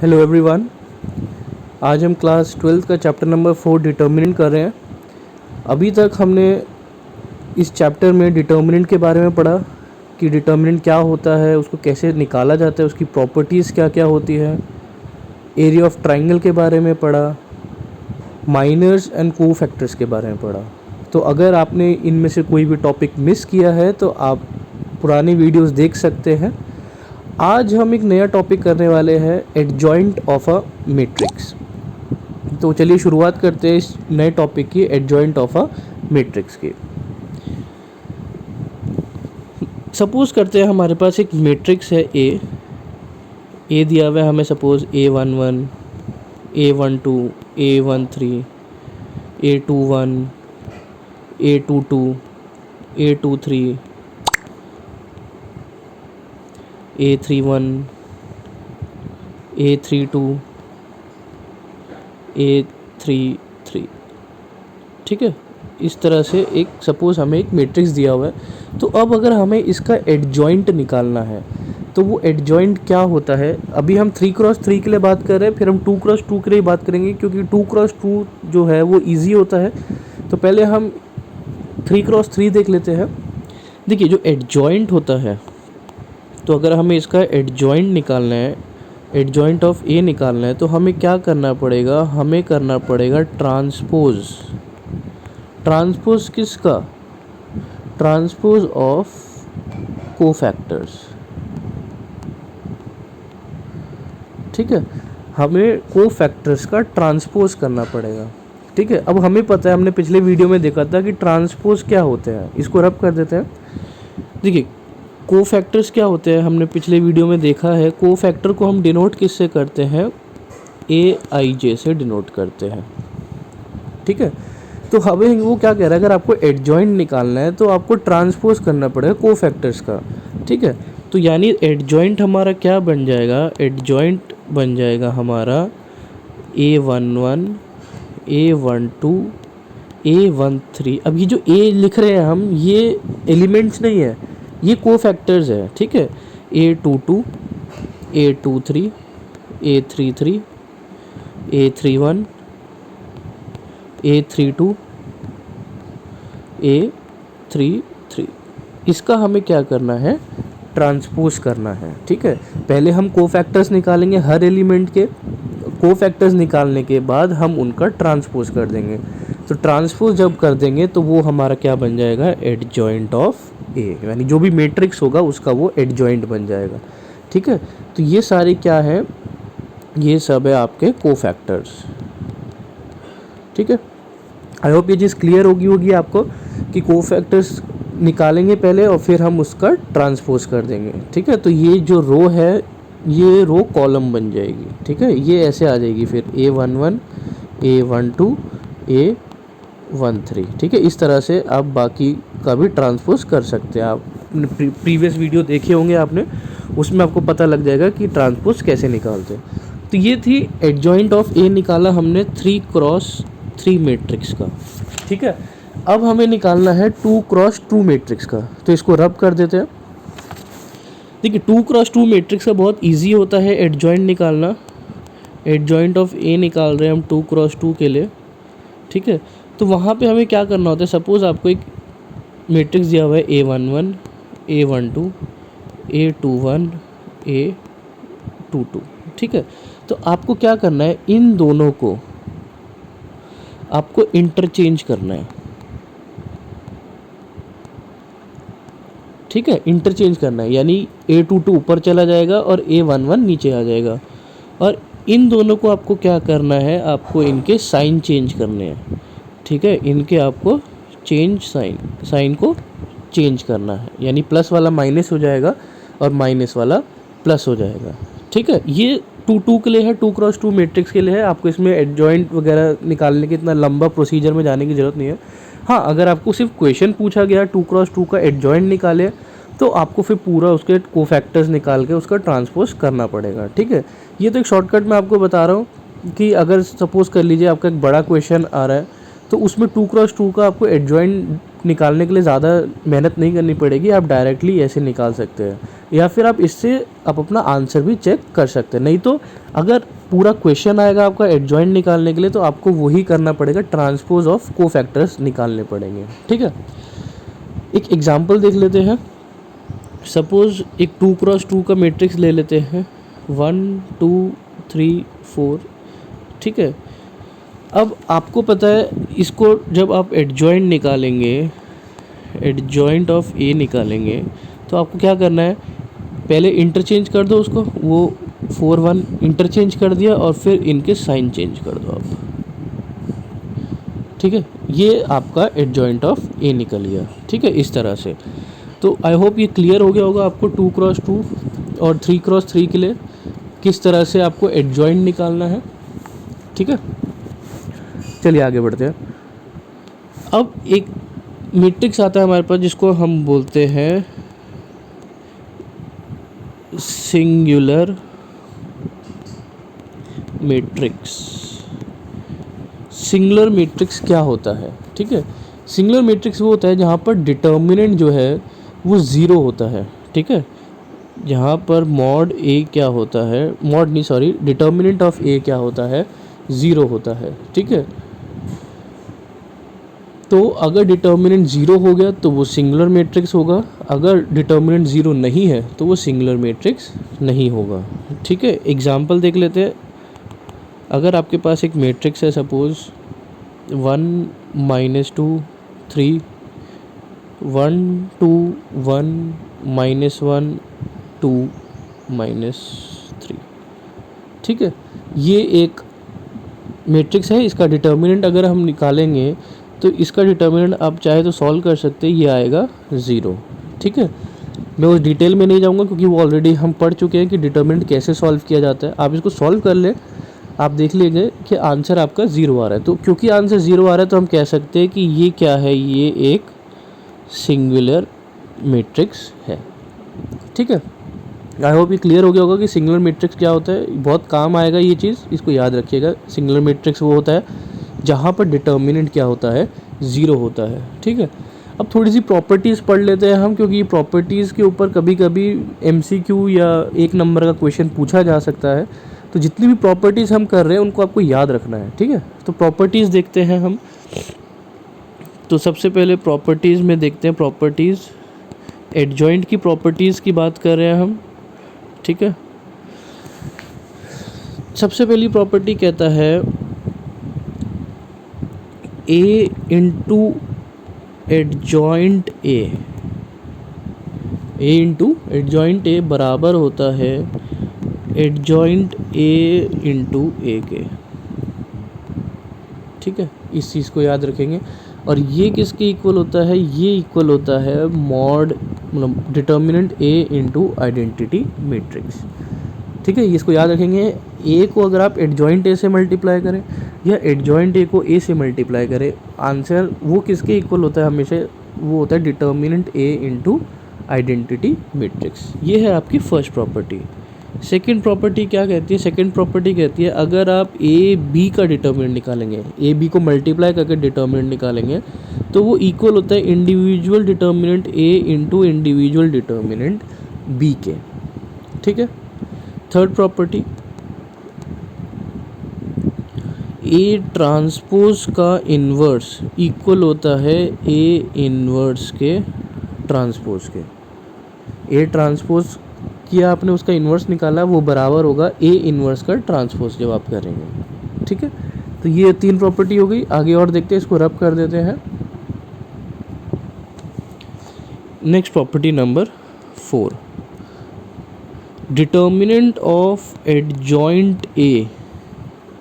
Hello everyone. आज हम class 12th का चैप्टर नंबर 4 डिटर्मिनेंट कर रहे हैं। अभी तक हमने इस चैप्टर में डिटर्मिनेंट के बारे में पढ़ा कि डिटर्मिनेंट क्या होता है, उसको कैसे निकाला जाता है, उसकी प्रॉपर्टीज़ क्या क्या होती है। एरिया ऑफ ट्रायंगल के बारे में पढ़ा, माइनर्स एंड कोफैक्टर्स के बारे में पढ़ा। तो अगर आपने इनमें से कोई भी टॉपिक मिस किया है तो आप पुरानी वीडियोस देख सकते हैं। आज हम एक नया टॉपिक करने वाले हैं, एडजॉइंट ऑफ अ मैट्रिक्स। तो चलिए शुरुआत करते हैं इस नए टॉपिक की, एडजॉइंट ऑफ अ मैट्रिक्स की। सपोज करते हैं हमारे पास एक मैट्रिक्स है ए दिया हुआ है हमें, suppose A11, A12, A13, A21, A22, A23, A31, A32, A33। ठीक है, इस तरह से एक सपोज़ हमें एक मैट्रिक्स दिया हुआ है। तो अब अगर हमें इसका एडजॉइंट निकालना है तो वो एडजॉइंट क्या होता है। अभी हम 3x3 के लिए बात कर रहे हैं, फिर हम 2x2 के लिए बात करेंगे, क्योंकि 2x2 जो है वो ईजी होता है। तो पहले हम 3x3 देख लेते हैं। देखिए, जो एडजॉइंट होता है, तो अगर हमें इसका एडजॉइंट निकालना है, एडजॉइंट ऑफ ए निकालना है, तो हमें क्या करना पड़ेगा, हमें करना पड़ेगा ट्रांसपोज। ट्रांसपोज किसका? Transpose of cofactors. ठीक है, हमें कोफैक्टर्स का ट्रांसपोज करना पड़ेगा। ठीक है, अब हमें पता है, हमने पिछले वीडियो में देखा था कि ट्रांसपोज क्या होते हैं। इसको रब कर देते हैं। देखिए, कोफैक्टर्स क्या होते हैं, हमने पिछले वीडियो में देखा है। कोफैक्टर को हम डिनोट किससे करते हैं? AIJ से डिनोट करते हैं। ठीक है, तो हमें वो क्या कह रहा है, अगर आपको एडजॉइंट निकालना है तो आपको ट्रांसपोज करना पड़ेगा कोफैक्टर्स का। ठीक है, तो यानी एडजॉइंट हमारा क्या बन जाएगा? एडजॉइंट बन जाएगा हमारा A11, A12, A13। अब ये जो A लिख रहे हैं हम, ये एलिमेंट्स नहीं है, ये कोफैक्टर्स है। ठीक है, A22, A23, A33, A31, A32, A33। इसका हमें क्या करना है? ट्रांसपोज करना है। ठीक है, पहले हम कोफैक्टर्स निकालेंगे हर एलिमेंट के। कोफैक्टर्स निकालने के बाद हम उनका ट्रांसपोज कर देंगे। तो ट्रांसपोज जब कर देंगे तो वो हमारा क्या बन जाएगा? एडजॉइंट ऑफ ए, यानी जो भी मैट्रिक्स होगा उसका वो एडजॉइंट बन जाएगा। ठीक है, तो ये सारे क्या है? ये सब है आपके कोफैक्टर्स। ठीक है, आई होप ये चीज़ क्लियर होगी आपको कि कोफैक्टर्स निकालेंगे पहले और फिर हम उसका ट्रांसपोज कर देंगे। ठीक है, तो ये जो रो है, ये रो कॉलम बन जाएगी। ठीक है, ये ऐसे आ जाएगी फिर A11, A12, A13। ठीक है, इस तरह से आप बाकी का भी ट्रांसपोज कर सकते हैं। आप प्रीवियस वीडियो देखे होंगे आपने, उसमें आपको पता लग जाएगा कि ट्रांसपोज कैसे निकालते हैं। तो ये थी एडजॉइंट ऑफ ए, निकाला हमने 3x3 मैट्रिक्स का। ठीक है, अब हमें निकालना है 2x2 मैट्रिक्स का। तो इसको रब कर देते हैं। देखिए, 2x2 मैट्रिक्स का बहुत इजी होता है एडजॉइंट निकालना। एडजॉइंट ऑफ ए निकाल रहे हैं हम 2x2 के लिए। ठीक है, तो वहाँ पे हमें क्या करना होता है, सपोज़ आपको एक मैट्रिक्स दिया हुआ है A11, A12, A21, A22। ठीक है, तो आपको क्या करना है, इन दोनों को आपको इंटरचेंज करना है। ठीक है, इंटरचेंज करना है, यानी A22 ऊपर चला जाएगा और A11 नीचे आ जाएगा। और इन दोनों को आपको क्या करना है, आपको इनके साइन चेंज करने हैं। ठीक है, इनके आपको चेंज साइन को चेंज करना है, यानी प्लस वाला माइनस हो जाएगा और माइनस वाला प्लस हो जाएगा। ठीक है, ये 2 के लिए है, 2x2 मैट्रिक्स के लिए है। आपको इसमें एडजॉइंट वगैरह निकालने के इतना लंबा प्रोसीजर में जाने की ज़रूरत नहीं है। हाँ, अगर आपको सिर्फ क्वेश्चन पूछा गया 2x2 का एडजॉइंट निकाले, तो आपको फिर पूरा उसके कोफैक्टर्स निकाल के उसका ट्रांसपोज करना पड़ेगा। ठीक है, ये तो एक शॉर्टकट मैं आपको बता रहा हूँ कि अगर सपोज़ कर लीजिए आपका एक बड़ा क्वेश्चन आ रहा है, तो उसमें 2x2 का आपको एडजॉइंट निकालने के लिए ज़्यादा मेहनत नहीं करनी पड़ेगी, आप डायरेक्टली ऐसे निकाल सकते हैं। या फिर आप इससे आप अपना आंसर भी चेक कर सकते हैं। नहीं तो अगर पूरा क्वेश्चन आएगा आपका एडजॉइंट निकालने के लिए तो आपको वही करना पड़ेगा, ट्रांसपोज ऑफ कोफैक्टर्स निकालने पड़ेंगे। ठीक है, एक एग्जांपल देख लेते हैं। सपोज एक 2x2 का मैट्रिक्स ले लेते हैं, 1 2 3 4। ठीक है, अब आपको पता है इसको जब आप एडजॉइंट निकालेंगे, एडजॉइंट ऑफ ए निकालेंगे, तो आपको क्या करना है, पहले इंटरचेंज कर दो उसको, वो 4 1 इंटरचेंज कर दिया और फिर इनके साइन चेंज कर दो आप। ठीक है, ये आपका एडजॉइंट ऑफ ए निकल गया। ठीक है, इस तरह से। तो आई होप ये क्लियर हो गया होगा आपको 2x2 और 3x3 के लिए किस तरह से आपको एडजॉइंट निकालना है। ठीक है, चलिए आगे बढ़ते हैं। अब एक मैट्रिक्स आता है हमारे पास जिसको हम बोलते हैं सिंगुलर मैट्रिक्स। सिंगुलर मैट्रिक्स क्या होता है? ठीक है, सिंगुलर मैट्रिक्स वो होता है जहाँ पर डिटर्मिनेंट जो है वो ज़ीरो होता है। ठीक है, जहाँ पर मॉड ए क्या होता है, मॉड नहीं सॉरी, डिटर्मिनेंट ऑफ ए क्या होता है, ज़ीरो होता है। ठीक है, तो अगर डिटर्मिनेंट ज़ीरो हो गया तो वो सिंगुलर मैट्रिक्स होगा, अगर डिटर्मिनेंट ज़ीरो नहीं है तो वो सिंगुलर मैट्रिक्स नहीं होगा। ठीक है, एग्जांपल देख लेते हैं। अगर आपके पास एक मैट्रिक्स है, सपोज़ 1 -2 3 1 2 1 -1 2 -3। ठीक है, ये एक मैट्रिक्स है। इसका डिटर्मिनेंट अगर हम निकालेंगे तो इसका डिटर्मिनेंट आप चाहे तो सॉल्व कर सकते हैं, ये आएगा 0। ठीक है, मैं उस डिटेल में नहीं जाऊंगा क्योंकि वो ऑलरेडी हम पढ़ चुके हैं कि डिटर्मिनेंट कैसे सॉल्व किया जाता है। आप इसको सॉल्व कर ले, आप देख लीजिए कि आंसर आपका 0 आ रहा है। तो क्योंकि आंसर 0 आ रहा है तो हम कह सकते हैं कि ये क्या है, ये एक सिंगुलर मैट्रिक्स है। ठीक है, आई होप ये क्लियर हो गया होगा कि सिंगुलर मैट्रिक्स क्या होता है। बहुत काम आएगा ये चीज़, इसको याद रखिएगा। सिंगुलर मैट्रिक्स वो होता है जहाँ पर डिटर्मिनेंट क्या होता है, 0 होता है। ठीक है, अब थोड़ी सी प्रॉपर्टीज़ पढ़ लेते हैं हम, क्योंकि प्रॉपर्टीज़ के ऊपर कभी कभी MCQ या 1 नंबर का क्वेश्चन पूछा जा सकता है। तो जितनी भी प्रॉपर्टीज़ हम कर रहे हैं उनको आपको याद रखना है। ठीक है, तो प्रॉपर्टीज़ देखते हैं हम। तो सबसे पहले प्रॉपर्टीज़ में देखते हैं, प्रॉपर्टीज़ एडजॉइंट की प्रॉपर्टीज़ की बात कर रहे हैं हम। ठीक है, सबसे पहली प्रॉपर्टी कहता है A into adjoint A into adjoint A बराबर होता है एडजॉइंट ए इंटू ए के। ठीक है, इस चीज़ को याद रखेंगे। और ये किसके इक्वल होता है, ये इक्वल होता है मॉड मतलब determinant A into identity matrix. ठीक है, इसको याद रखेंगे। ए को अगर आप एडजॉइंट ए से मल्टीप्लाई करें या एडजॉइंट ए को ए से मल्टीप्लाई करें, आंसर वो किसके इक्वल होता है हमेशा, वो होता है determinant A into identity matrix. ये है आपकी फर्स्ट प्रॉपर्टी। सेकंड प्रॉपर्टी क्या कहती है, सेकंड प्रॉपर्टी कहती है अगर आप ए बी का डिटर्मिनेंट निकालेंगे, ए बी को मल्टीप्लाई करके डिटर्मिनेंट निकालेंगे, तो वो इक्वल होता है individual determinant A into individual determinant B के। ठीक है, थर्ड प्रॉपर्टी ए ट्रांसपोज का इन्वर्स इक्वल होता है ए इन्वर्स के ट्रांसपोज के। ए ट्रांसपोज किया आपने, उसका इन्वर्स निकाला, वो बराबर होगा ए इन्वर्स का ट्रांसपोज जब आप करेंगे। ठीक है, तो ये 3 प्रॉपर्टी हो गई। आगे और देखते हैं, इसको रब कर देते हैं। Next property number 4, determinant of adjoint A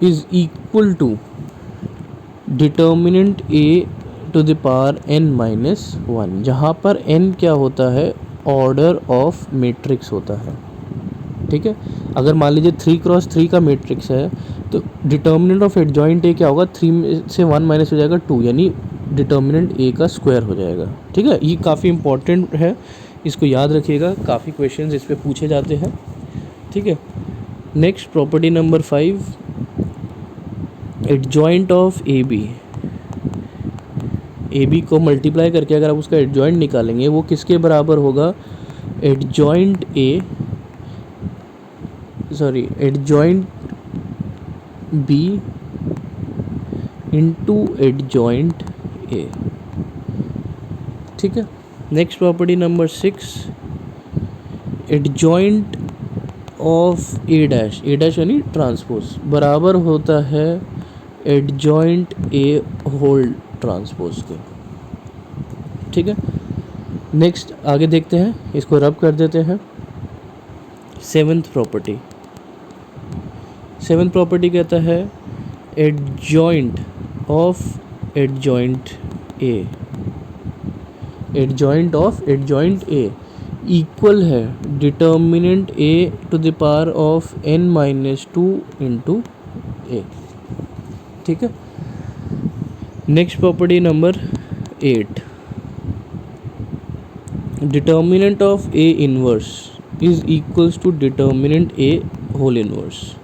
is equal to determinant A to the power n-1, जहाँ पर n क्या होता है, ऑर्डर ऑफ मैट्रिक्स होता है। ठीक है, अगर मान लीजिए 3x3 का मैट्रिक्स है तो डिटर्मिनेंट ऑफ एडजॉइंट ए क्या होगा, 3 से 1 माइनस हो जाएगा 2, यानी डिटर्मिनेंट ए का स्क्वायर हो जाएगा। ठीक है, ये काफ़ी इंपॉर्टेंट है, इसको याद रखिएगा, काफ़ी क्वेश्चंस इस पे पूछे जाते हैं। ठीक है, next property number 5, adjoint of A B को मल्टीप्लाई करके अगर आप उसका एडजॉइंट निकालेंगे, वो किसके बराबर होगा, adjoint B into adjoint A. ठीक है। Next property number 6, adjoint of A dash यानी ट्रांसपोज बराबर होता है एडजॉइंट ए होल ट्रांसपोज के। ठीक है। नेक्स्ट आगे देखते हैं, इसको रब कर देते हैं। सेवन्थ प्रॉपर्टी कहता है adjoint of adjoint A equal है determinant A to the power of n-2 into A. ठीक है। Next property number 8, determinant of A inverse is equals to determinant A whole inverse.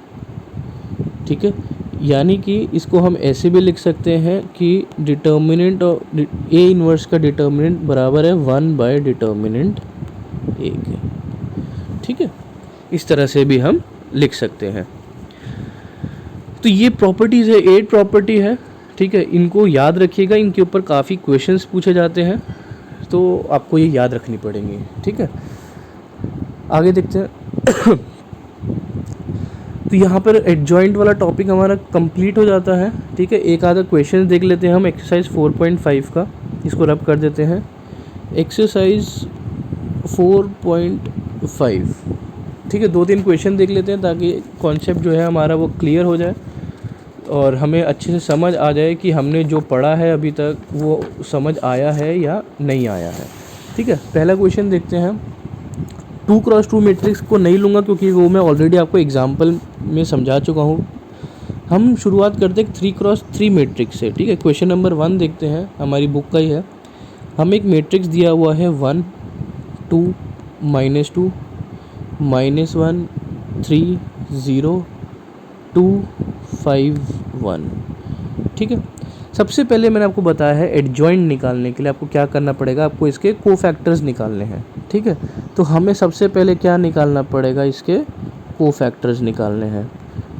ठीक है। यानी कि इसको हम ऐसे भी लिख सकते हैं कि डिटर्मिनेंट ऑफ ए इनवर्स का डिटर्मिनेंट बराबर है 1 डिटर्मिनेंट ए के। ठीक है। इस तरह से भी हम लिख सकते हैं। तो ये प्रॉपर्टीज़ है, 8 प्रॉपर्टी है। ठीक है। इनको याद रखिएगा, इनके ऊपर काफ़ी क्वेश्चंस पूछे जाते हैं, तो आपको ये याद रखनी पड़ेंगी। ठीक है। आगे देखते हैं। तो यहाँ पर एडजॉइंट वाला टॉपिक हमारा कंप्लीट हो जाता है। ठीक है। एक आधा क्वेश्चन देख लेते हैं हम एक्सरसाइज 4.5 का, इसको रब कर देते हैं। एक्सरसाइज 4.5। ठीक है। 2-3 क्वेश्चन देख लेते हैं ताकि कॉन्सेप्ट जो है हमारा वो क्लियर हो जाए और हमें अच्छे से समझ आ जाए कि हमने जो पढ़ा है अभी तक वो समझ आया है या नहीं आया है। ठीक है। पहला क्वेश्चन देखते हैं। 2x2 मैट्रिक्स को नहीं लूँगा क्योंकि वो मैं ऑलरेडी आपको एग्जाम्पल में समझा चुका हूँ। हम शुरुआत करते हैं 3x3 मैट्रिक्स से। ठीक है। क्वेश्चन नंबर 1 देखते हैं, हमारी बुक का ही है। हमें एक मैट्रिक्स दिया हुआ है 1 2 -2 -1 3 0 2 5 1। ठीक है। सबसे पहले मैंने आपको बताया है एडजॉइंट निकालने के लिए आपको क्या करना पड़ेगा, आपको इसके कोफैक्टर्स निकालने हैं। ठीक है। तो हमें सबसे पहले क्या निकालना पड़ेगा, इसके कोफैक्टर्स निकालने हैं।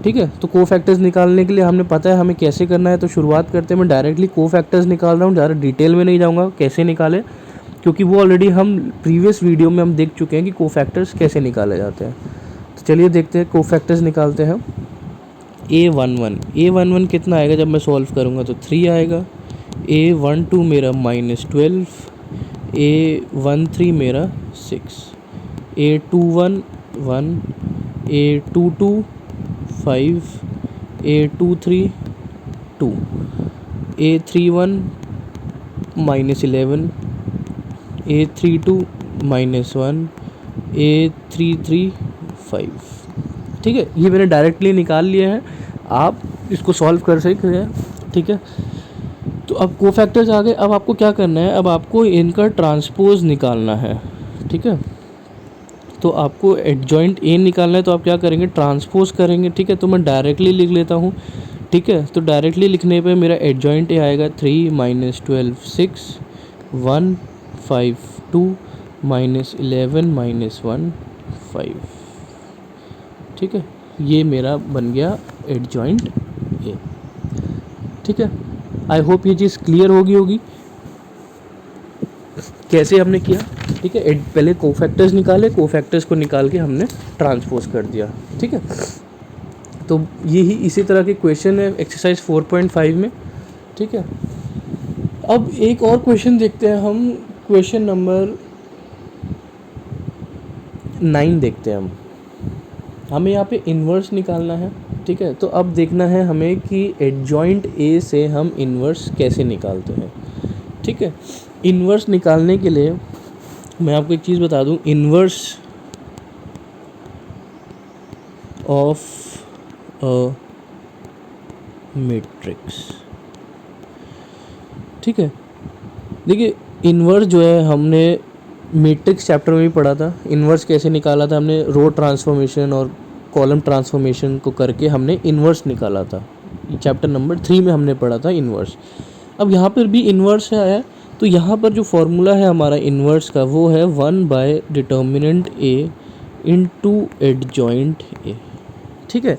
ठीक है। तो कोफैक्टर्स निकालने के लिए हमने पता है हमें कैसे करना है, तो शुरुआत करते हैं। मैं डायरेक्टली कोफैक्टर्स निकाल रहा हूँ, ज़्यादा डिटेल में नहीं जाऊँगा कैसे निकालें, क्योंकि वो ऑलरेडी हम प्रीवियस वीडियो में हम देख चुके हैं कि कोफैक्टर्स कैसे निकाले जाते हैं। तो चलिए देखते हैं, कोफैक्टर्स निकालते हैं। A11 कितना आएगा जब मैं सॉल्व करूँगा, तो 3 आएगा। A12 मेरा -12, A13 मेरा 6, A21 1, A22 5, A23 2, A31 -11, A32 -1, A33 5। ठीक है। ये मैंने डायरेक्टली निकाल लिया है, आप इसको सॉल्व कर सकते हैं। ठीक है। तो अब कोफैक्टर्स आ गए। अब आपको क्या करना है, अब आपको इनका ट्रांसपोज निकालना है। ठीक है। तो आपको एडजॉइंट ए निकालना है, तो आप क्या करेंगे, ट्रांसपोज करेंगे। ठीक है। तो मैं डायरेक्टली लिख लेता हूँ। ठीक है। तो डायरेक्टली लिखने पे मेरा एडजॉइंट ए आएगा 3 -12 6 1 5 2 -11 -1 5। ठीक है। ये मेरा बन गया एडजॉइंट ए। ठीक है। आई होप ये चीज़ क्लियर होगी कैसे हमने किया। ठीक है। पहले कोफैक्टर्स निकाले, कोफैक्टर्स को निकाल के हमने ट्रांसपोज कर दिया। ठीक है। तो यही इसी तरह के क्वेश्चन है एक्सरसाइज 4.5 में। ठीक है। अब एक और क्वेश्चन देखते हैं हम, क्वेश्चन नंबर 9 देखते हैं हमें यहाँ पे इन्वर्स निकालना है। ठीक है। तो अब देखना है हमें कि एडजॉइंट ए से हम इन्वर्स कैसे निकालते हैं। ठीक है। इन्वर्स निकालने के लिए मैं आपको एक चीज़ बता दूं, इन्वर्स ऑफ अ मैट्रिक्स। ठीक है। देखिए इन्वर्स जो है हमने मैट्रिक्स चैप्टर में भी पढ़ा था। इन्वर्स कैसे निकाला था हमने, रो ट्रांसफॉर्मेशन और कॉलम ट्रांसफॉर्मेशन को करके हमने इन्वर्स निकाला था। चैप्टर नंबर 3 में हमने पढ़ा था इन्वर्स। अब यहाँ पर भी इन्वर्स है, तो यहाँ पर जो फॉर्मूला है हमारा इन्वर्स का वो है 1 by determinant A into adjoint A. ठीक है,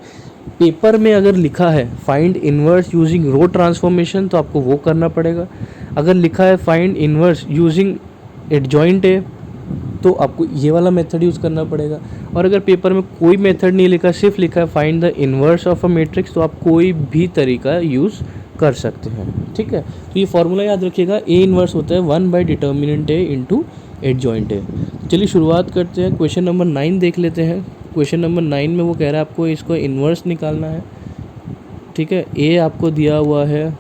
पेपर में अगर लिखा है फाइंड इन्वर्स यूजिंग रो ट्रांसफॉर्मेशन तो आपको वो करना पड़ेगा। अगर लिखा है find inverse using adjoint A तो आपको ये वाला मेथड यूज़ करना पड़ेगा। और अगर पेपर में कोई मेथड नहीं लिखा, सिर्फ लिखा है find the inverse of a matrix, तो आप कोई भी तरीका यूज़ कर सकते हैं। ठीक है, तो ये फॉर्मूला याद रखिएगा, ए इन्वर्स होता है 1 by determinant A into adjoint ए। चलिए शुरुआत करते हैं, क्वेश्चन नंबर 9 देख लेते हैं। क्वेश्चन नंबर 9 में वो कह रहा है आपको इसको इन्वर्स निकालना है। ठीक है, ए आपको दिया हुआ है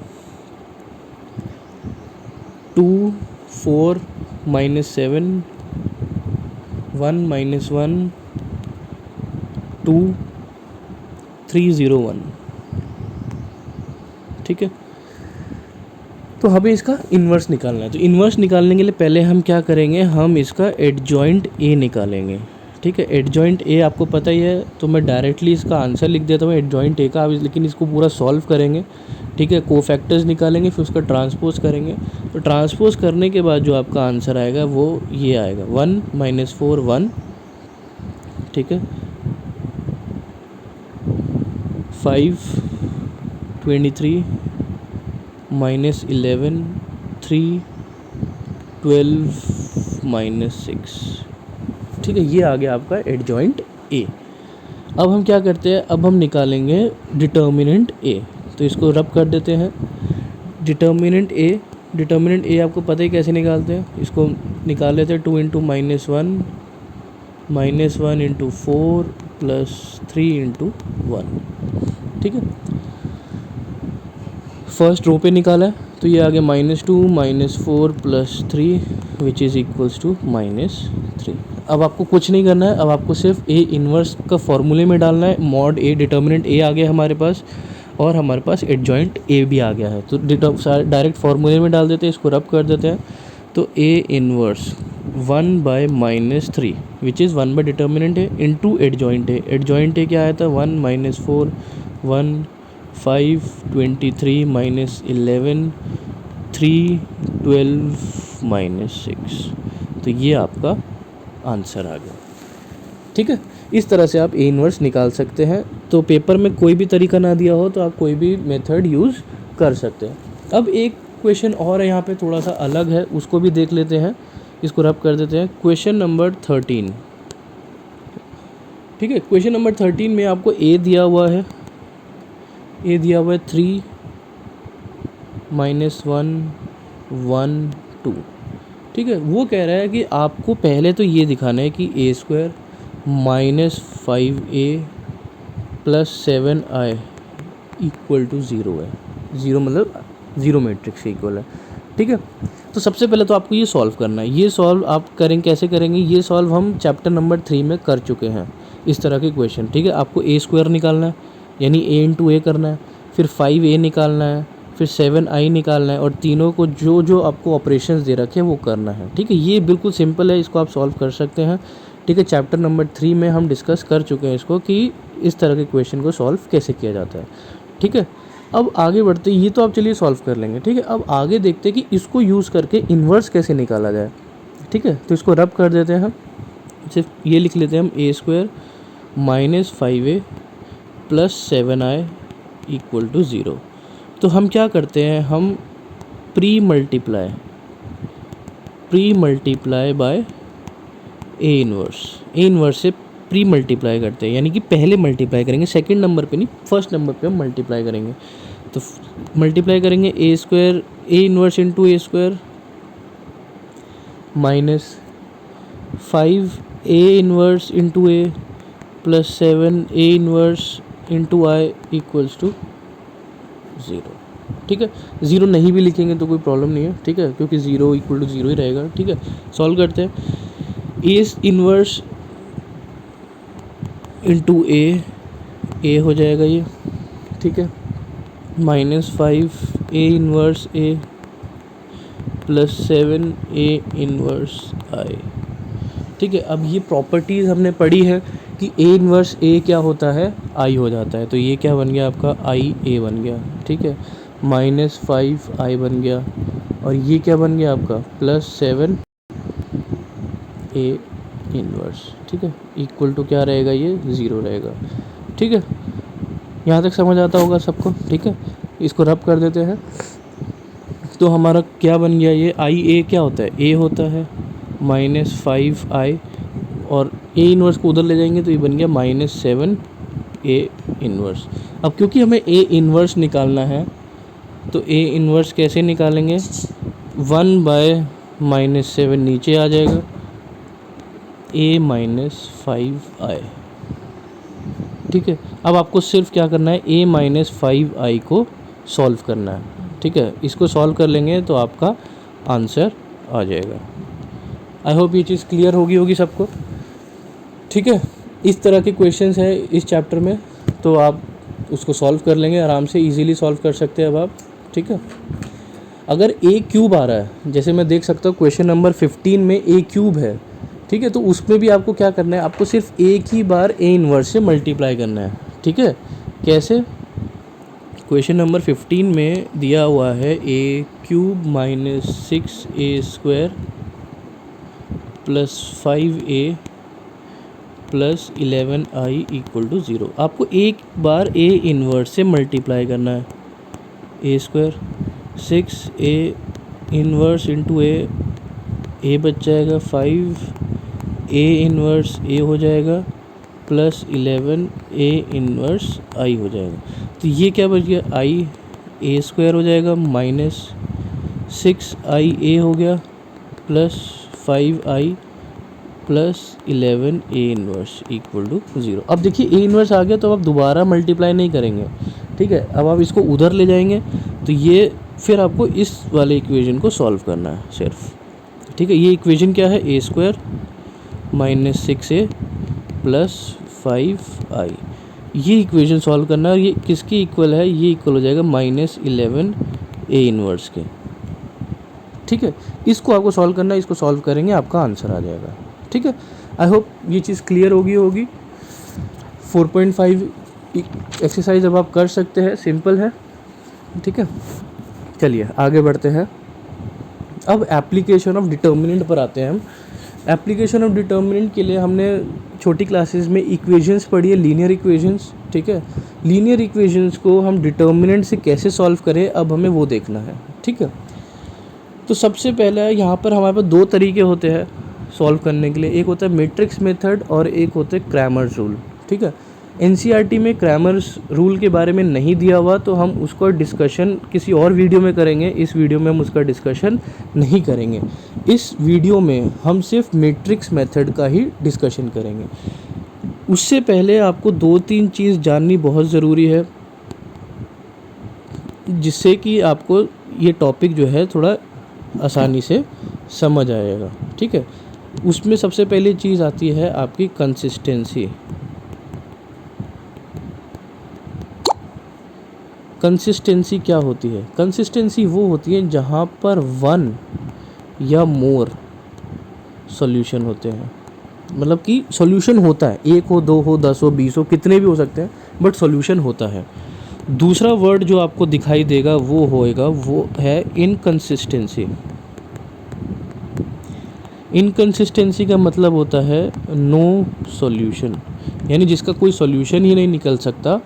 2 4 -7 1 -1 2 3 0 1। ठीक है, तो हमें इसका इन्वर्स निकालना है। तो इन्वर्स निकालने के लिए पहले हम क्या करेंगे, हम इसका एडजॉइंट ए निकालेंगे। ठीक है, एडजॉइंट ए आपको पता ही है, तो मैं डायरेक्टली इसका आंसर लिख देता हूँ एडजॉइंट ए का, लेकिन इसको पूरा सॉल्व करेंगे। ठीक है, कोफैक्टर्स निकालेंगे, फिर उसका ट्रांसपोज करेंगे। तो ट्रांसपोज करने के बाद जो आपका आंसर आएगा वो ये आएगा 1 -4 1। ठीक है, 5 23 -11 3 12 -6। ठीक है, ये आ गया आपका एडजॉइंट ए। अब हम क्या करते हैं, अब हम निकालेंगे डिटर्मिनेंट ए। तो इसको रब कर देते हैं, डिटर्मिनेंट ए आपको पता ही कैसे निकालते हैं, इसको निकाल लेते हैं 2 × -1 -1 × 4 + 3 × 1। ठीक है, फर्स्ट रो पे निकाला है तो ये आ गया -2 -4 + 3 विच इज़ इक्वल्स टू -3। अब आपको कुछ नहीं करना है, अब आपको सिर्फ ए इन्वर्स का फॉर्मूले में डालना है। मॉड ए डिटर्मिनेंट ए आ गया हमारे पास, और हमारे पास एडजॉइंट ए भी आ गया है। तो डायरेक्ट फार्मूले में डाल देते हैं, इसको रब कर देते हैं। तो A inverse 1 by -3 which is 1 by determinant A into adjoint A. Adjoint A क्या आया था 1 -4 1 5 23 -11 3 12 -6। तो ये आपका आंसर आ गया। ठीक है, इस तरह से आप ए इन्वर्स निकाल सकते हैं। तो पेपर में कोई भी तरीका ना दिया हो तो आप कोई भी मेथड यूज़ कर सकते हैं। अब एक क्वेश्चन और है यहाँ पे, थोड़ा सा अलग है, उसको भी देख लेते हैं। इसको रब कर देते हैं, क्वेश्चन नंबर 13। ठीक है, क्वेश्चन नंबर 13 में आपको ए दिया हुआ है, 3 -1 1 2। ठीक है, वो कह रहा है कि आपको पहले तो ये दिखाना है कि a² -5a + 7i = 0 है। 0 मतलब 0 मैट्रिक्स के इक्वल है। ठीक है, तो सबसे पहले तो आपको ये सॉल्व करना है। ये सॉल्व आप करेंगे, कैसे करेंगे, ये सॉल्व हम चैप्टर नंबर 3 में कर चुके हैं इस तरह के क्वेश्चन। ठीक है, आपको a² निकालना है, यानी a × a करना है, फिर 5a निकालना है, फिर 7i निकालना है, और तीनों को जो जो आपको ऑपरेशंस दे रखे हैं वो करना है। ठीक है, ये बिल्कुल सिंपल है, इसको आप सॉल्व कर सकते हैं। ठीक है, चैप्टर नंबर 3 में हम डिस्कस कर चुके हैं इसको कि इस तरह के क्वेश्चन को सॉल्व कैसे किया जाता है। ठीक है, अब आगे बढ़ते, ये तो आप चलिए सॉल्व कर लेंगे। ठीक है, अब आगे देखते हैं कि इसको यूज़ करके इन्वर्स कैसे निकाला जाए। ठीक है, तो इसको रब कर देते हैं हम, सिर्फ ये लिख लेते हैं हम a² -5a + 7i = 0। तो हम क्या करते हैं, हम pre multiply by A inverse से प्री मल्टीप्लाई करते हैं, यानी कि पहले मल्टीप्लाई करेंगे, सेकंड नंबर पे नहीं, फर्स्ट नंबर पे हम मल्टीप्लाई करेंगे। तो मल्टीप्लाई करेंगे a² a inverse into a² -5a inverse into a + 7a inverse into i = 0। ठीक है, 0 नहीं भी लिखेंगे तो कोई प्रॉब्लम नहीं है। ठीक है, क्योंकि 0 = 0 ही रहेगा। ठीक है, सॉल्व करते हैं, ए इन्वर्स इंटू ए हो जाएगा ये। ठीक है, -5a inverse a + 7a inverse i। ठीक है, अब ये प्रॉपर्टीज़ हमने पढ़ी है कि a इन्वर्स a क्या होता है, i हो जाता है। तो ये क्या बन गया आपका, i a बन गया। ठीक है, -5i बन गया और ये क्या बन गया आपका +7 A इन्वर्स, ठीक है, इक्वल टू क्या रहेगा, ये 0 रहेगा। ठीक है, यहाँ तक समझ आता होगा सबको। ठीक है, इसको रब कर देते हैं। तो हमारा क्या बन गया, ये IA क्या होता है, A होता है -5I, और A इन्वर्स को उधर ले जाएंगे तो ये बन गया -7A इन्वर्स। अब क्योंकि हमें A इन्वर्स निकालना है तो A इन्वर्स कैसे निकालेंगे, 1/-7 नीचे आ जाएगा, A -5I। ठीक है, अब आपको सिर्फ क्या करना है, A -5I को सॉल्व करना है। ठीक है, इसको सॉल्व कर लेंगे तो आपका आंसर आ जाएगा। आई होप ये चीज़ क्लियर होगी सबको। ठीक है, इस तरह के क्वेश्चंस है इस चैप्टर में, तो आप उसको सॉल्व कर लेंगे आराम से, इजीली सॉल्व कर सकते हैं अब आप। ठीक है, अगर A³ आ रहा है, जैसे मैं देख सकता हूँ क्वेश्चन नंबर 15 में A³ है, ठीक है, तो उसमें भी आपको क्या करना है, आपको सिर्फ एक ही बार A इन्वर्स से मल्टीप्लाई करना है। ठीक है, कैसे, क्वेश्चन नंबर 15 में दिया हुआ है A³ -6A² + 5A + 11I = 0। आपको एक बार A इन्वर्स से मल्टीप्लाई करना है, A², 6A inverse into A बच जाएगा 5A इन्वर्स A हो जाएगा + 11A इन्वर्स I हो जाएगा। तो ये क्या बच गया, IA² हो जाएगा -6IA हो गया + 5I + 11A इन्वर्स = 0। अब देखिए A इन्वर्स आ गया तो अब दोबारा मल्टीप्लाई नहीं करेंगे। ठीक है, अब आप इसको उधर ले जाएंगे तो ये फिर आपको इस वाले इक्वेशन को सॉल्व करना है सिर्फ। ठीक है, ये इक्वेशन क्या है, A² -6A + 5I, ये इक्वेशन सॉल्व करना है। और ये किसके इक्वल है, ये इक्वल हो जाएगा -11A इन्वर्स के। ठीक है, इसको आपको सॉल्व करना है, इसको सॉल्व करेंगे आपका आंसर आ जाएगा। ठीक है, आई होप ये चीज़ क्लियर होगी। 4.5 एक्सरसाइज अब आप कर सकते हैं, सिंपल है। ठीक है, चलिए आगे बढ़ते हैं। अब एप्लीकेशन ऑफ डिटर्मिनेंट पर आते हैं हम। एप्लीकेशन ऑफ डिटर्मिनेंट के लिए हमने छोटी क्लासेस में इक्वेशंस पढ़ी है, लीनियर इक्वेशंस। ठीक है, लीनियर इक्वेशंस को हम डिटर्मिनेंट से कैसे सॉल्व करें, अब हमें वो देखना है। ठीक है, तो सबसे पहले यहाँ पर हमारे पास दो तरीके होते हैं सॉल्व करने के लिए, एक होता है मैट्रिक्स मेथड और एक होता है क्रैमर्स रूल। ठीक है, एनसीईआरटी में क्रैमर्स रूल के बारे में नहीं दिया हुआ, तो हम उसको डिस्कशन किसी और वीडियो में करेंगे। इस वीडियो में हम उसका डिस्कशन नहीं करेंगे। इस वीडियो में हम सिर्फ मैट्रिक्स मेथड का ही डिस्कशन करेंगे। उससे पहले आपको 2-3 चीज़ जाननी बहुत ज़रूरी है, जिससे कि आपको ये टॉपिक जो है थोड़ा आसानी से समझ आएगा। ठीक है, उसमें सबसे पहली चीज़ आती है आपकी कंसिस्टेंसी। कंसिस्टेंसी क्या होती है, कंसिस्टेंसी वो होती है जहाँ पर 1 या मोर सॉल्यूशन होते हैं, मतलब कि सॉल्यूशन होता है, 1 हो, 2 हो, 10 हो, 20 हो, कितने भी हो सकते हैं, बट सॉल्यूशन होता है। दूसरा वर्ड जो आपको दिखाई देगा वो है इनकंसिस्टेंसी। इनकंसिस्टेंसी का मतलब होता है नो सॉल्यूशन, यानी जिसका कोई सॉल्यूशन ही नहीं निकल सकता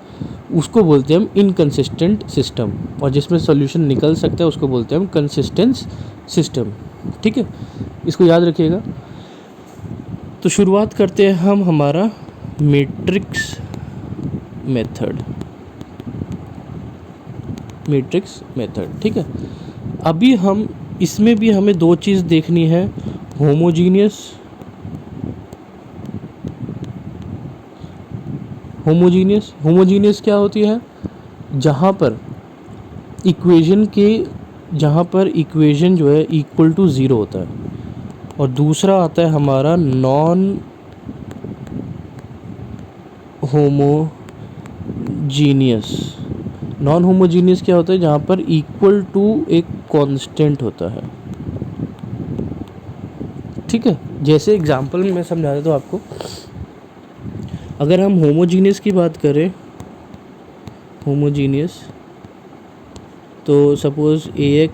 उसको बोलते हैं हम इनकंसिस्टेंट सिस्टम, और जिसमें सॉल्यूशन निकल सकता है उसको बोलते हैं हम कंसिस्टेंट सिस्टम। ठीक है, इसको याद रखिएगा। तो शुरुआत करते हैं हम हमारा मैट्रिक्स मेथड। ठीक है, अभी हम इसमें भी हमें दो चीज़ देखनी है, होमोजीनियस क्या होती है, जहाँ पर इक्वेशन जो है इक्वल टू 0 होता है, और दूसरा आता है हमारा नॉन होमोजीनियस क्या होता है, जहाँ पर इक्वल टू एक कांस्टेंट होता है। ठीक है, जैसे एग्जांपल में मैं समझा देता हूँ आपको। अगर हम होमोजीनियस की बात करें, तो suppose AX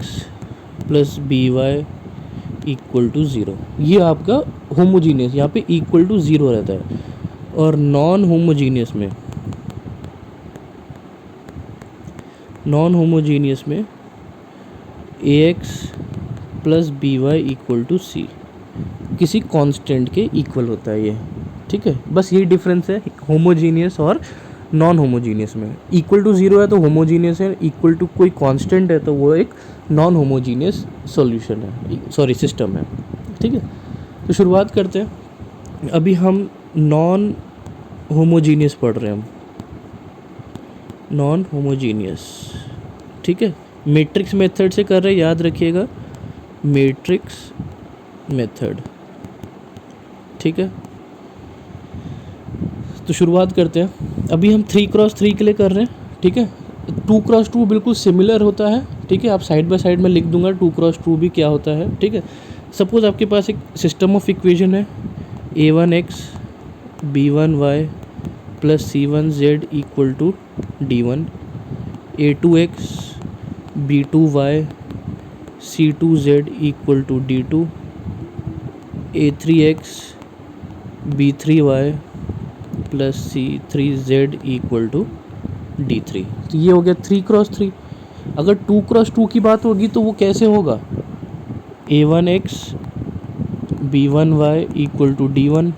plus B Y equal to zero. ये आपका होमोजीनियस, यहाँ पे इक्वल टू ज़ीरो रहता है। और नॉन होमोजीनियस में A x plus B Y equal to C, किसी कांस्टेंट के इक्वल होता है ये, ठीक है। बस यही डिफरेंस है होमोजीनियस और नॉन होमोजीनियस में। इक्वल टू ज़ीरो है तो होमोजीनियस है, इक्वल टू कोई कांस्टेंट है तो वो एक नॉन होमोजीनियस सॉल्यूशन है, सॉरी सिस्टम है, ठीक है। तो शुरुआत करते हैं। अभी हम नॉन होमोजीनियस पढ़ रहे हैं, हम नॉन होमोजीनियस, ठीक है। मैट्रिक्स मेथड से कर रहे हैं, याद रखिएगा, मैट्रिक्स मेथड, ठीक है। तो शुरुआत करते हैं। अभी हम 3x3 के लिए कर रहे हैं, ठीक है। 2x2 बिल्कुल सिमिलर होता है, ठीक है। आप साइड बाय साइड में लिख दूंगा 2x2 भी क्या होता है, ठीक है। सपोज आपके पास एक सिस्टम ऑफ इक्वेशन है, a1x b1y plus c1z equal to d1, a2x b2y c2z equal to d2, a3x b3y plus c3z equal to d3। तो ये हो गया 3x3। अगर 2x2 की बात होगी तो वो कैसे होगा, a1x b1y equal to d1,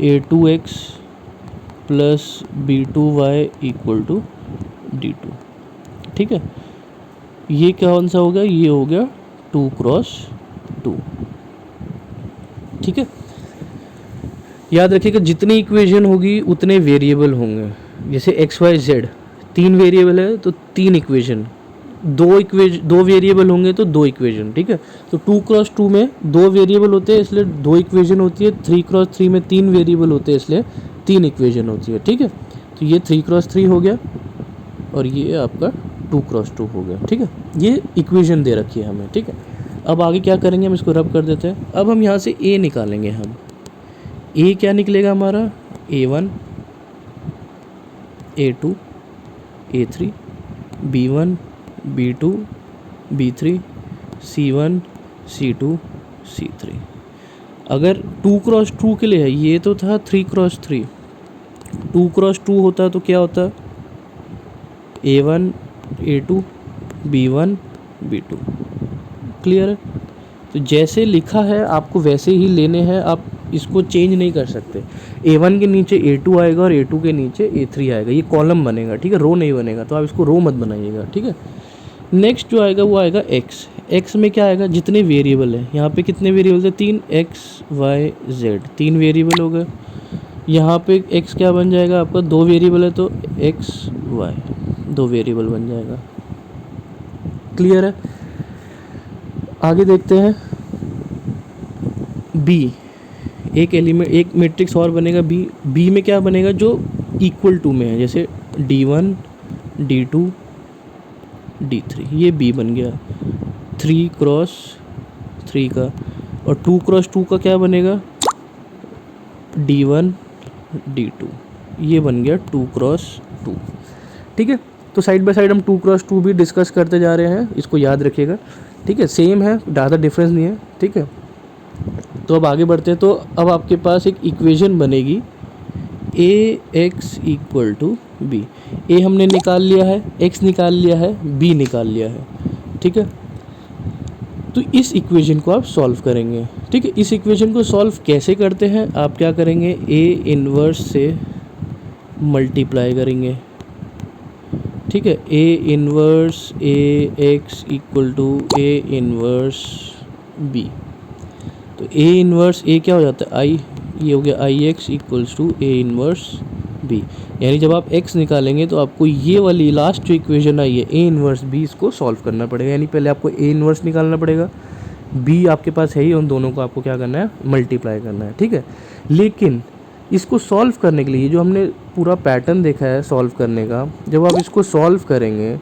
a2x plus b2y equal to d2, ठीक है। ये कौन सा हो गया, ये हो गया 2x2, ठीक है। याद रखिएगा जितनी इक्वेशन होगी उतने वेरिएबल होंगे। जैसे एक्स वाई जेड 3 वेरिएबल है तो 3 इक्वेशन, 2 वेरिएबल होंगे तो 2 इक्वेशन, ठीक है। तो 2x2 में 2 वेरिएबल होते हैं इसलिए 2 इक्वेशन होती है, 3x3 में 3 वेरिएबल होते हैं इसलिए 3 इक्वेशन होती है, ठीक है। तो ये 3x3 हो गया और ये आपका 2x2 हो गया, ठीक है। ये इक्वेशन दे रखी है हमें, ठीक है। अब आगे क्या करेंगे, हम इसको रब कर देते हैं। अब हम यहाँ से ए निकालेंगे, हम ए क्या निकलेगा हमारा, a1 a2 a3 b1 b2 b3 c1 c2 c3। अगर 2x2 के लिए है, ये तो था 3x3, 2x2 होता तो क्या होता, a1 a2 b1 b2, clear है। तो जैसे लिखा है आपको वैसे ही लेने हैं, आप इसको चेंज नहीं कर सकते। a1 के नीचे a2 आएगा और a2 के नीचे a3 आएगा, ये कॉलम बनेगा, ठीक है, रो नहीं बनेगा। तो आप इसको रो मत बनाइएगा, ठीक है। नेक्स्ट जो आएगा वो आएगा x में क्या आएगा, जितने वेरिएबल है, यहाँ पे कितने वेरिएबल थे, 3 x y z, 3 वेरिएबल हो गए। यहाँ पे x क्या बन जाएगा आपका, 2 वेरिएबल है तो x y 2 वेरिएबल बन जाएगा, क्लियर है। आगे देखते हैं b, एक एलिमेंट, एक मैट्रिक्स और बनेगा b में क्या बनेगा, जो इक्वल टू में है, जैसे d1 d2 d3, ये b बन गया 3x3 का। और 2x2 का क्या बनेगा, d1 d2, ये बन गया 2x2, ठीक है। तो साइड बाय साइड हम 2x2 भी डिस्कस करते जा रहे हैं, इसको याद रखिएगा, ठीक है। सेम है, ज़्यादा डिफरेंस नहीं है, ठीक है। तो अब आगे बढ़ते हैं। तो अब आपके पास एक इक्वेशन बनेगी ax इक्वल टू बी। ए हमने निकाल लिया है, x निकाल लिया है, b निकाल लिया है, ठीक है। तो इस इक्वेशन को आप सॉल्व करेंगे, ठीक है। इस इक्वेशन को सॉल्व कैसे करते हैं, आप क्या करेंगे, a इन्वर्स से मल्टीप्लाई करेंगे, ठीक है। a inverse ax equal to a inverse b। तो a इन्वर्स a क्या हो जाता है, i, ये हो गया ix equals to a inverse b। यानी जब आप x निकालेंगे तो आपको ये वाली लास्ट जो इक्वेशन आई है a इन्वर्स b, इसको सॉल्व करना पड़ेगा। यानी पहले आपको a इन्वर्स निकालना पड़ेगा, b आपके पास है ही, उन दोनों को आपको क्या करना है, मल्टीप्लाई करना है, ठीक है। लेकिन इसको सॉल्व करने के लिए जो हमने पूरा पैटर्न देखा है सॉल्व करने का, जब आप इसको सॉल्व करेंगे,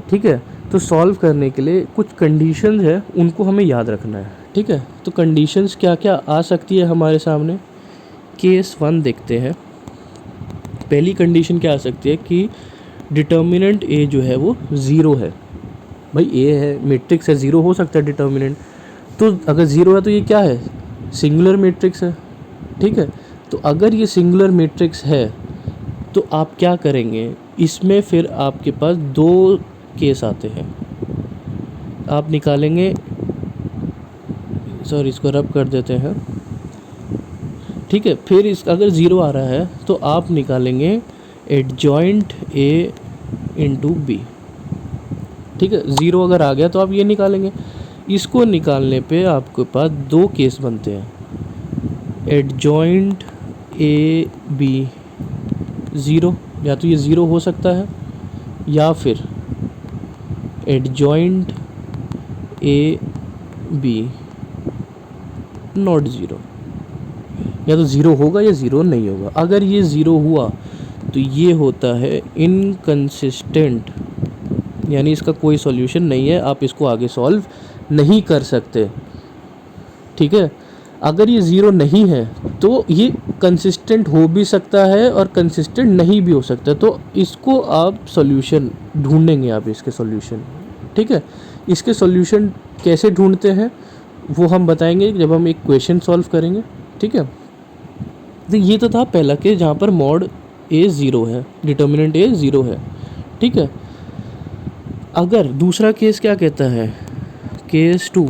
ठीक है, तो सॉल्व करने के लिए कुछ कंडीशंस है, उनको हमें याद रखना है, ठीक है। तो कंडीशंस क्या क्या आ सकती है हमारे सामने, केस 1 देखते हैं। पहली कंडीशन क्या आ सकती है कि डिटर्मिनेंट ए जो है वो 0 है, भाई ए है, मैट्रिक्स है, ज़ीरो हो सकता है डिटर्मिनेंट। तो अगर ज़ीरो है तो ये क्या है, सिंगुलर मैट्रिक्स है, ठीक है। तो अगर ये सिंगुलर मैट्रिक्स है तो आप क्या करेंगे, इसमें फिर आपके पास दो केस आते हैं। आप निकालेंगे, सॉरी इसको रब कर देते हैं, ठीक है। फिर इस अगर ज़ीरो आ रहा है तो आप निकालेंगे एडजॉइंट ए इंटू बी, ठीक है। ज़ीरो अगर आ गया तो आप ये निकालेंगे। इसको निकालने पे आपके पास दो केस बनते हैं, एडजॉइंट ए बी ज़ीरो, या तो ये ज़ीरो हो सकता है या फिर adjoint A B not zero, या तो ज़ीरो होगा या ज़ीरो नहीं होगा। अगर ये ज़ीरो हुआ तो ये होता है इनकंसिस्टेंट, यानी इसका कोई सॉल्यूशन नहीं है, आप इसको आगे सॉल्व नहीं कर सकते, ठीक है। अगर ये ज़ीरो नहीं है तो ये कंसिस्टेंट हो भी सकता है और कंसिस्टेंट नहीं भी हो सकता, तो इसको आप सॉल्यूशन ढूंढेंगे, आप इसके सॉल्यूशन, ठीक है। इसके सॉल्यूशन कैसे ढूंढते हैं वो हम बताएंगे जब हम एक क्वेश्चन सॉल्व करेंगे, ठीक है। तो ये तो था पहला केस जहाँ पर मॉड ए ज़ीरो है, डिटर्मिनेंट ए ज़ीरो है, ठीक है। अगर दूसरा केस क्या कहता है, case two,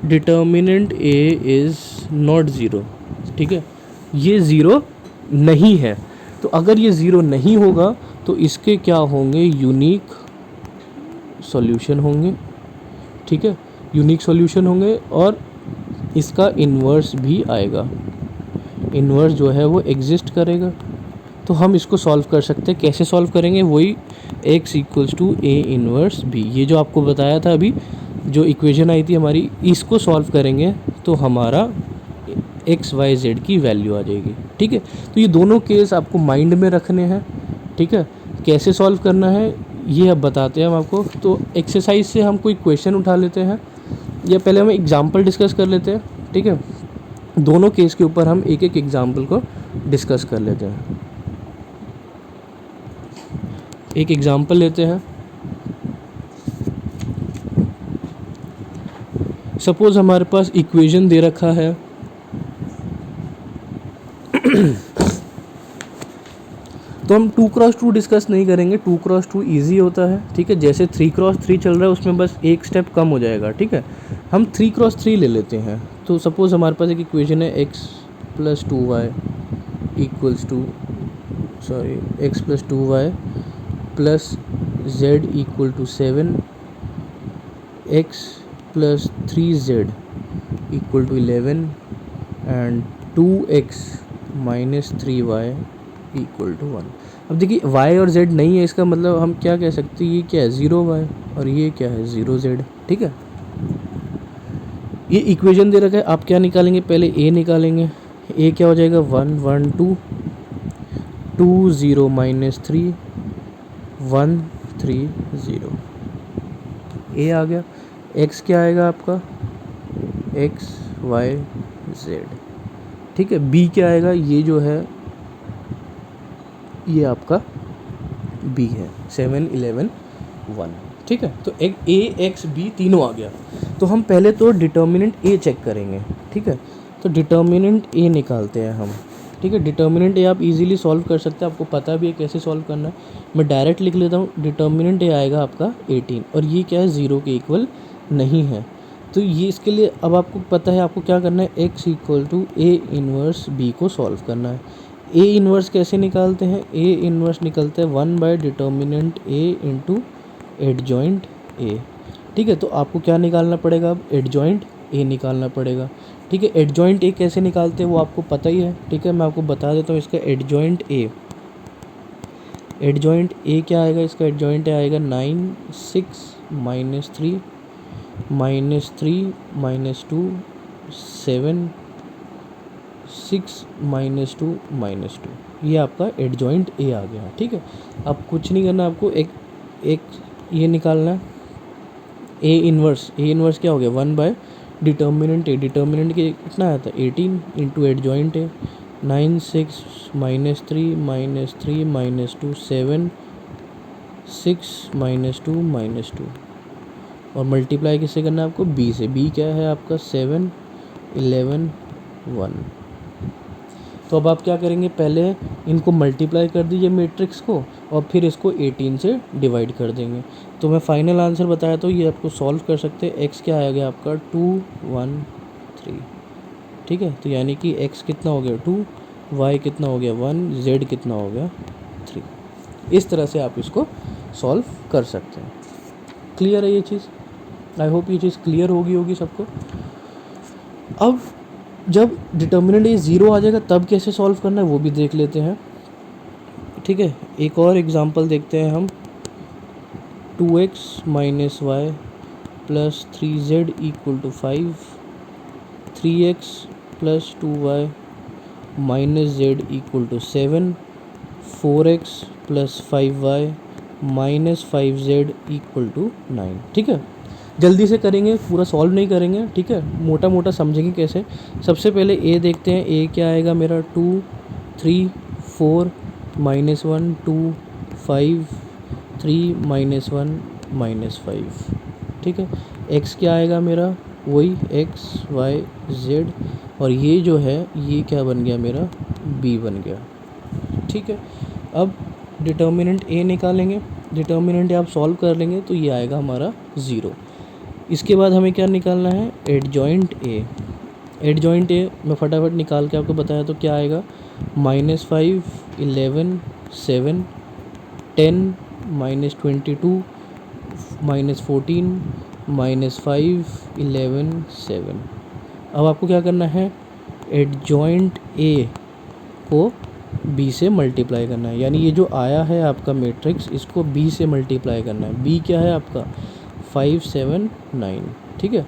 determinant A is not zero, ठीक है, ये ज़ीरो नहीं है। तो अगर ये ज़ीरो नहीं होगा तो इसके क्या होंगे, यूनिक सॉल्यूशन होंगे, ठीक है, यूनिक सॉल्यूशन होंगे और इसका इन्वर्स भी आएगा, इन्वर्स जो है वो एग्जिस्ट करेगा। तो हम इसको सॉल्व कर सकते हैं, कैसे सॉल्व करेंगे, वही x equals to A inverse B, ये जो आपको बताया था अभी, जो इक्वेशन आई थी हमारी, इसको सॉल्व करेंगे तो हमारा एक्स वाई जेड की वैल्यू आ जाएगी, ठीक है। तो ये दोनों केस आपको माइंड में रखने हैं, ठीक है। कैसे सॉल्व करना है ये अब बताते हैं हम आपको। तो एक्सरसाइज से हम कोई क्वेश्चन उठा लेते हैं या पहले हम एग्जाम्पल डिस्कस कर लेते हैं, ठीक है। दोनों केस के ऊपर हम एक एक एग्जाम्पल को डिस्कस कर लेते हैं। एक एग्जाम्पल लेते हैं, सपोज़ हमारे पास इक्वेशन दे रखा है तो हम 2x2 डिस्कस नहीं करेंगे, 2x2 ईजी होता है, ठीक है। जैसे 3x3 चल रहा है उसमें बस एक स्टेप कम हो जाएगा, ठीक है। हम 3x3 ले लेते हैं। तो सपोज़ हमारे पास एक इक्वेशन है x plus 2y equals to, sorry, x plus 2y plus z equal to 7, x plus 3z equal to 11 and 2x minus 3y equal to 1। अब देखिए y और z नहीं है, इसका मतलब हम क्या कह सकते हैं, ये क्या है 0y और ये क्या है 0z, ठीक है। ये इक्वेशन दे रखा है, आप क्या निकालेंगे, पहले a निकालेंगे। a क्या हो जाएगा 1 1 2 2 0 माइनस 3 1 3 0, a आ गया। x क्या आएगा आपका x y z, ठीक है। b क्या आएगा, ये जो है ये आपका b है 7 11 1, ठीक है। तो एक a x b तीनों आ गया। तो हम पहले तो डिटर्मिनेंट a चेक करेंगे, ठीक है। तो डिटर्मिनेंट a निकालते हैं हम, ठीक है। डिटर्मिनेंट a आप इजीली सॉल्व कर सकते हैं, आपको पता भी है कैसे सॉल्व करना है। मैं डायरेक्ट लिख लेता हूँ, डिटर्मिनेंट a आएगा आपका 18 और ये क्या है 0 के इक्वल नहीं है। तो ये इसके लिए अब आपको पता है आपको क्या करना है, x equal to a inverse b को सॉल्व करना है। a इन्वर्स कैसे निकालते हैं, a इन्वर्स निकलता है 1 by determinant a into adjoint a, ठीक है। तो आपको क्या निकालना पड़ेगा, अब एडजॉइंट a निकालना पड़ेगा, ठीक है। एडजॉइंट a कैसे निकालते हैं वो आपको पता ही है, ठीक है। मैं आपको बता देता हूँ इसका एडजॉइंट a, एडजॉइंट a क्या आएगा, इसका एडजॉइंट आएगा 9 6 minus 3 minus 3 minus 2 7 6 minus 2 minus 2, ये आपका एडजॉइंट a आ गया, ठीक है। अब कुछ नहीं करना, आपको एक ये निकालना है a इन्वर्स क्या हो गया 1 बाय डिटर्मिनेंट a, डिटर्मिनेंट के कितना आया था 18 into adjoint a 9 6 minus 3 minus 3 minus 2 7 6 minus 2 minus 2, और मल्टीप्लाई किससे करना है आपको, बी से। बी क्या है आपका 7, 11, 1। तो अब आप क्या करेंगे, पहले इनको मल्टीप्लाई कर दीजिए मैट्रिक्स को और फिर इसको 18 से डिवाइड कर देंगे। तो मैं फाइनल आंसर बताया तो ये आपको सॉल्व कर सकते हैं। एक्स क्या आ गया आपका 2, 1, 3। ठीक है, तो यानी कि एक्स कितना हो गया 2, वाई कितना हो गया 1, जेड कितना हो गया 3। इस तरह से आप इसको सॉल्व कर सकते हैं। क्लियर है ये चीज़? आई होप ये चीज़ क्लियर होगी सबको। अब जब डिटर्मिनेंट ये 0 आ जाएगा तब कैसे सॉल्व करना है वो भी देख लेते हैं। ठीक है, एक और एग्जांपल देखते हैं हम। 2x minus y plus 3z equal to 5, 3x plus 2y minus z equal to 7, 4x plus 5y minus 5z equal to 9। ठीक है, जल्दी से करेंगे, पूरा सॉल्व नहीं करेंगे। ठीक है, मोटा मोटा समझेंगे कैसे। सबसे पहले ए देखते हैं। ए क्या आएगा मेरा 2, 3, 4 माइनस 1, 2, 5, 3 माइनस 1 माइनस 5। ठीक है, एक्स क्या आएगा मेरा, वही एक्स वाई जेड, और ये जो है ये क्या बन गया मेरा, बी बन गया। ठीक है, अब डिटर्मिनेंट ए निकालेंगे। डिटर्मिनेंट आप सॉल्व कर लेंगे तो ये आएगा हमारा 0। इसके बाद हमें क्या निकालना है, एडजॉइंट ए। एडजॉइंट ए मैं फटाफट निकाल के आपको बताया तो क्या आएगा, -5, 11, 7, 10, -22, -14, -5, 11, 7। अब आपको क्या करना है, एडजॉइंट ए को बी से मल्टीप्लाई करना है। यानी ये जो आया है आपका मैट्रिक्स, इसको बी से मल्टीप्लाई करना है। बी क्या है आपका 5, 7, 9। ठीक है,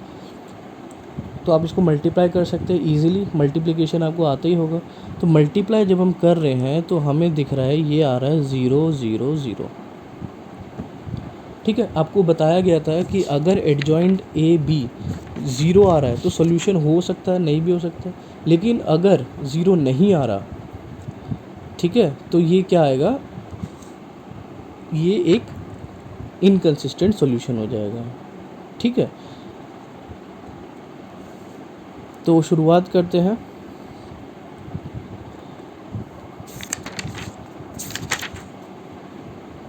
तो आप इसको मल्टीप्लाई कर सकते हैं ईजिली। मल्टीप्लिकेशन आपको आता ही होगा। तो मल्टीप्लाई जब हम कर रहे हैं तो हमें दिख रहा है ये आ रहा है 0, 0, 0। ठीक है, आपको बताया गया था कि अगर एडजॉइंट ए बी 0 आ रहा है तो सोल्यूशन हो सकता है, नहीं भी हो सकता है। लेकिन अगर 0 नहीं आ रहा, ठीक है, तो ये क्या आएगा, ये एक इनकंसिस्टेंट सॉल्यूशन हो जाएगा। ठीक है, तो शुरुआत करते हैं।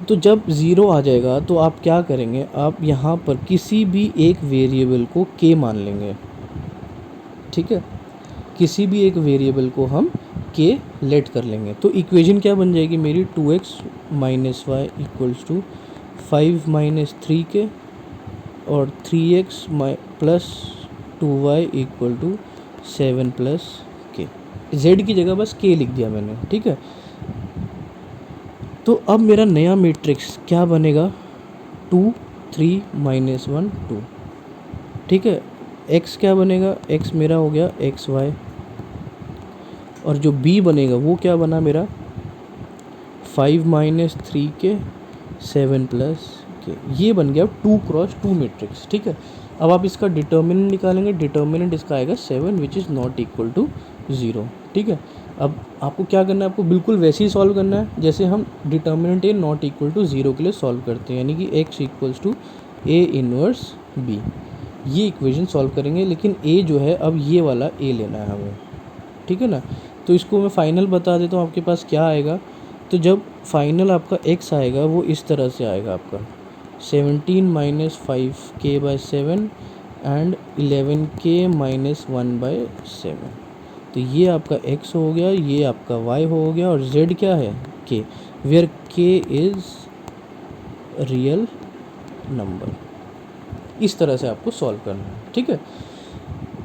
तो जब 0 आ जाएगा तो आप क्या करेंगे, आप यहाँ पर किसी भी एक वेरिएबल को k मान लेंगे। ठीक है, किसी भी एक वेरिएबल को हम k लेट कर लेंगे। तो इक्वेशन क्या बन जाएगी मेरी, 2x minus y equals to 5 minus 3k और 3x plus 2y equal to 7 plus k। z की जगह बस k लिख दिया मैंने। ठीक है, तो अब मेरा नया मैट्रिक्स क्या बनेगा, 2, 3 माइनस 1, 2। ठीक है, x क्या बनेगा, x मेरा हो गया एक्स वाई, और जो b बनेगा वो क्या बना मेरा 5 माइनस 3k 7 प्लस k। ये बन गया 2 क्रॉस 2 मैट्रिक्स। ठीक है, अब आप इसका डिटर्मिनेंट निकालेंगे। डिटर्मिनेंट इसका आएगा 7 which is not equal to 0। ठीक है, अब आपको क्या करना है, आपको बिल्कुल वैसे ही सॉल्व करना है जैसे हम determinant A not equal to 0 के लिए सॉल्व करते हैं। यानी कि x equals to A inverse b, ये इक्वेशन सॉल्व करेंगे। लेकिन a जो है अब ये वाला a लेना है हमें। ठीक है ना, तो इसको मैं फाइनल बता देता हूँ आपके पास क्या आएगा। तो जब फाइनल आपका x आएगा वो इस तरह से आएगा आपका 17 minus 5k by 7 and 11k minus 1/7। तो ये आपका x हो गया, ये आपका y हो गया, और z क्या है k, where k is real number. इस तरह से आपको सॉल्व करना है। ठीक है,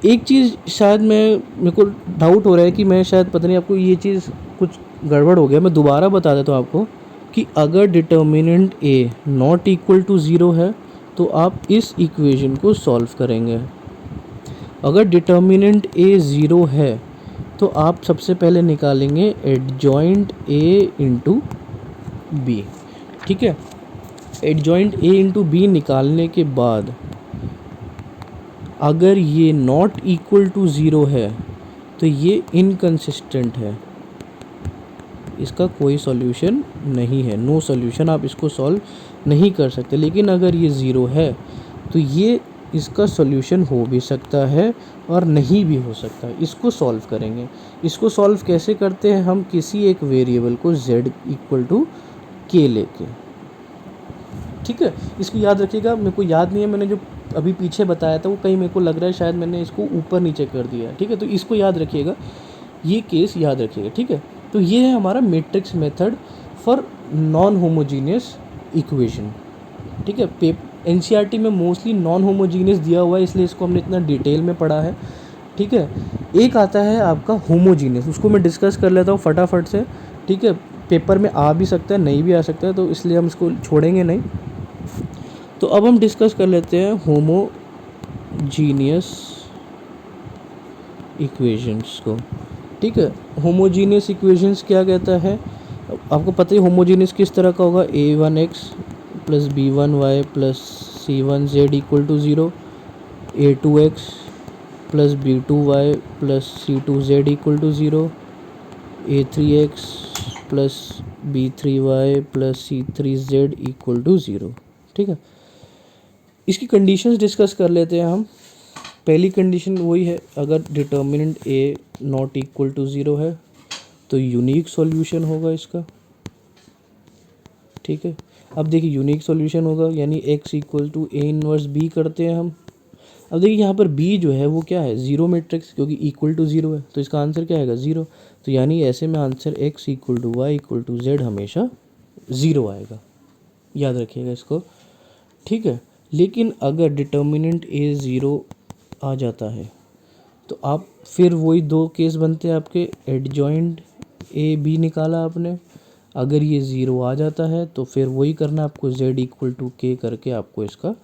एक चीज़ शायद मेरे को डाउट हो रहा है कि मैं शायद पता नहीं आपको ये चीज़ कुछ गड़बड़ हो गया, मैं दोबारा बता देता हूँ आपको कि अगर determinant A not equal to 0 है तो आप इस इक्वेशन को सॉल्व करेंगे। अगर डिटर्मिनेंट ए 0 है तो आप सबसे पहले निकालेंगे एडजॉइंट ए इंटू बी। ठीक है, एडजॉइंट ए इंटू बी निकालने के बाद अगर ये नॉट इक्वल टू 0 है तो ये इनकंसिस्टेंट है, इसका कोई सॉल्यूशन नहीं है, नो सॉल्यूशन, आप इसको सॉल्व नहीं कर सकते। लेकिन अगर ये 0 है तो ये इसका सॉल्यूशन हो भी सकता है और नहीं भी हो सकता है। इसको सॉल्व करेंगे। इसको सॉल्व कैसे करते हैं, हम किसी एक वेरिएबल को z इक्वल टू k लेके, ठीक है। इसको याद रखिएगा, मेरे को याद नहीं है मैंने जो अभी पीछे बताया था वो कहीं मेरे को लग रहा है शायद मैंने इसको ऊपर नीचे कर दिया है, ठीक है। तो इसको याद रखिएगा, ये केस याद रखिएगा, ठीक है। तो ये है हमारा matrix method for non homogeneous equation, ठीक है। एनसीईआरटी में मोस्टली नॉन होमोजीनियस दिया हुआ है, इसलिए इसको हमने इतना डिटेल में पढ़ा है, ठीक है। एक आता है आपका होमोजीनियस, उसको मैं डिस्कस कर लेता हूँ फटाफट से, ठीक है। पेपर में आ भी सकता है, नहीं भी आ सकता है, तो इसलिए हम इसको छोड़ेंगे नहीं। तो अब हम डिस्कस कर लेते हैं होमोजीनियस इक्वेशंस को, ठीक है। होमोजीनियस इक्वेशंस क्या कहता है, आपको पता ही होमोजीनियस किस तरह का होगा, a1x plus b1y plus c1z equal to 0, a2x plus b2y plus c2z equal to 0, a3x plus b3y plus c3z equal to 0, ठीक है। इसकी कंडीशंस डिस्कस कर लेते हैं हम। पहली कंडीशन वही है, अगर determinant a not equal to 0 है तो यूनिक सॉल्यूशन होगा इसका, ठीक है। अब देखिए यूनिक सॉल्यूशन होगा यानी x equal to a inverse b करते हैं हम। अब देखिए यहाँ पर b जो है वो क्या है, ज़ीरो मैट्रिक्स, क्योंकि इक्वल टू 0 है तो इसका आंसर क्या आएगा, 0। तो यानी ऐसे में answer x equal to y equal to z हमेशा 0 आएगा, याद रखिएगा इसको, ठीक है। लेकिन अगर डिटर्मिनेंट a 0 आ जाता है तो आप फिर वही दो केस बनते हैं आपके, एडजॉइंट a b निकाला आपने, अगर ये 0 आ जाता है तो फिर वही करना आपको, z इक्वल टू k करके आपको इसका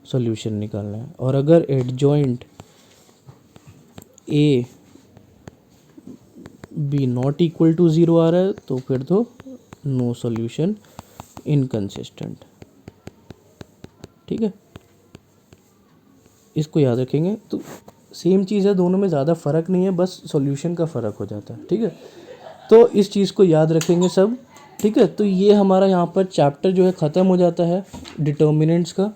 सॉल्यूशन निकालना है। और अगर adjoint a b not equal to 0 आ रहा है तो फिर तो नो सॉल्यूशन, इनकंसिस्टेंट, ठीक है। इसको याद रखेंगे। तो सेम चीज़ है, दोनों में ज़्यादा फ़र्क नहीं है, बस सॉल्यूशन का फ़र्क हो जाता है, ठीक है। तो इस चीज़ को याद रखेंगे सब, ठीक है। तो ये हमारा यहाँ पर चैप्टर जो है ख़त्म हो जाता है डिटर्मिनेंट्स का,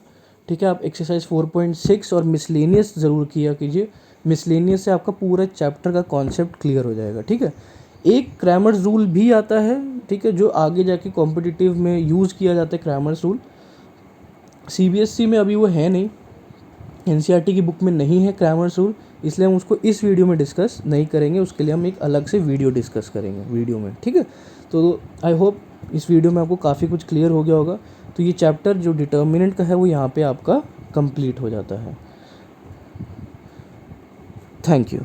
ठीक है। आप एक्सरसाइज 4.6 और मिसलेनियस ज़रूर किया कीजिए, मिसलेनियस से आपका पूरा चैप्टर का कॉन्सेप्ट क्लियर हो जाएगा, ठीक है। एक क्रैमर्स रूल भी आता है, ठीक है, जो आगे जाके कॉम्पिटिटिव में यूज़ किया जाता है। क्रैमर्स रूल CBSE में अभी वो है नहीं, एनसीईआरटी की बुक में नहीं है क्रैमर्स रूल, इसलिए हम उसको इस वीडियो में डिस्कस नहीं करेंगे, उसके लिए हम एक अलग से वीडियो डिस्कस करेंगे वीडियो में, ठीक है। तो आई होप इस वीडियो में आपको काफ़ी कुछ क्लियर हो गया होगा। तो ये चैप्टर जो डिटर्मिनेंट का है वो यहाँ पे आपका कंप्लीट हो जाता है। Thank you.